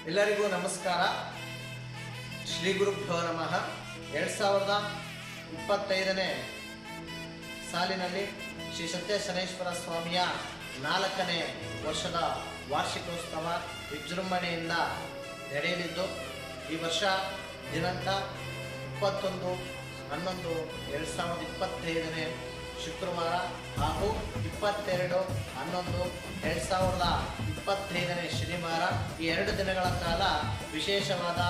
ಎಲ್ಲರಿಗೂ ನಮಸ್ಕಾರ. ಶ್ರೀ ಗುರುಭ್ಯೋ ನಮಃ. 2025ನೇ ಸಾಲಿನಲ್ಲಿ ಶ್ರೀ ಸತ್ಯ ಶನೈಶ್ವರ ಸ್ವಾಮಿಯ 4ನೇ ವರ್ಷದ ವಾರ್ಷಿಕೋತ್ಸವ ವಿಜೃಂಭಣೆಯಿಂದ ನಡೆಯಲಿದ್ದು, ಈ ವರ್ಷ ದಿನಾಂಕ 21/11/2025 ಶುಕ್ರವಾರ ಹಾಗೂ 22/11/2025 ಶನಿವಾರ ಈ 2 ದಿನಗಳ ಕಾಲ ವಿಶೇಷವಾದ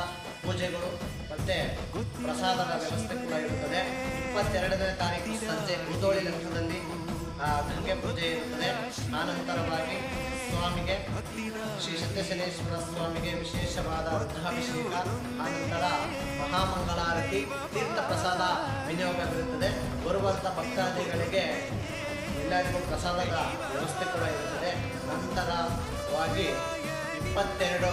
ಪೂಜೆಗಳು ಮತ್ತು ಪ್ರಸಾದದ ವ್ಯವಸ್ಥೆ ಕೂಡ ಇರುತ್ತದೆ. 22ನೇ ತಾರೀಕು ಸಂಜೆ ಮುದೋಳಿ ಲಗ್ನದಲ್ಲಿ ಗಂಗೆ ಪೂಜೆ ಇರುತ್ತದೆ. ಆನಂತರವಾಗಿ ಸ್ವಾಮಿಗೆ ಶ್ರೀ ಸತ್ಯಶನೇಶ್ವರ ಸ್ವಾಮಿಗೆ ವಿಶೇಷವಾದ ರುದ್ರಾಭಿಷೇಕ, ಆನಂತರ ಮಹಾಮಂಗಳಾರತಿ, ತೀರ್ಥ ಪ್ರಸಾದ ವಿನಿಯೋಗವಿರುತ್ತದೆ. ಬರುವಂಥ ಭಕ್ತಾದಿಗಳಿಗೆ ಎಲ್ಲರಿಗೂ ಪ್ರಸಾದದ ವ್ಯವಸ್ಥೆ ಕೂಡ ಇರುತ್ತದೆ. ನಂತರವಾಗಿ 22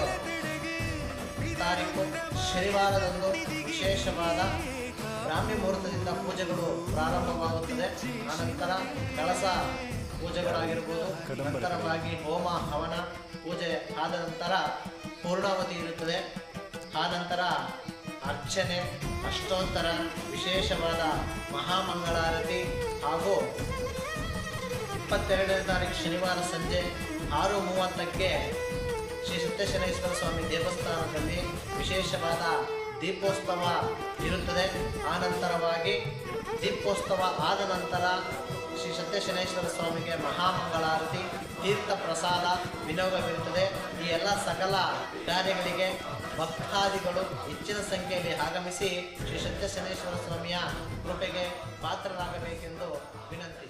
ತಾರೀಕು ಶನಿವಾರದಂದು ವಿಶೇಷವಾದ ಬ್ರಾಹ್ಮಿ ಮುಹೂರ್ತದಿಂದ ಪೂಜೆಗಳು ಪ್ರಾರಂಭವಾಗುತ್ತದೆ. ಆನಂತರ ಕಳಸ ಪೂಜೆಗಳಾಗಿರ್ಬೋದು, ನಂತರವಾಗಿ ಹೋಮ ಹವನ ಪೂಜೆ ಆದ ನಂತರ ಪೂರ್ಣಾವತಿ ಇರುತ್ತದೆ. ಆನಂತರ ಅರ್ಚನೆ, ಅಷ್ಟೋತ್ತರ, ವಿಶೇಷವಾದ ಮಹಾಮಂಗಳಾರತಿ ಹಾಗೂ 22ನೇ ತಾರೀಕು ಶನಿವಾರ ಸಂಜೆ 6:30ಕ್ಕೆ ಶ್ರೀ ಸತ್ಯಶನೇಶ್ವರ ಸ್ವಾಮಿ ದೇವಸ್ಥಾನದಲ್ಲಿ ವಿಶೇಷವಾದ ದೀಪೋತ್ಸವ ಇರುತ್ತದೆ. ಆನಂತರವಾಗಿ ದೀಪೋತ್ಸವ ಆದ ನಂತರ ಶ್ರೀ ಸತ್ಯಶನೇಶ್ವರ ಸ್ವಾಮಿಗೆ ಮಹಾಮಂಗಳಾರತಿ, ತೀರ್ಥ ಪ್ರಸಾದ ವಿನಿಯೋಗವಿರುತ್ತದೆ. ಈ ಎಲ್ಲ ಸಕಲ ಕಾರ್ಯಗಳಿಗೆ ಭಕ್ತಾದಿಗಳು ಹೆಚ್ಚಿನ ಸಂಖ್ಯೆಯಲ್ಲಿ ಆಗಮಿಸಿ ಶ್ರೀ ಸತ್ಯಶನೇಶ್ವರ ಸ್ವಾಮಿಯ ಕೃಪೆಗೆ ಪಾತ್ರರಾಗಬೇಕೆಂದು ವಿನಂತಿ.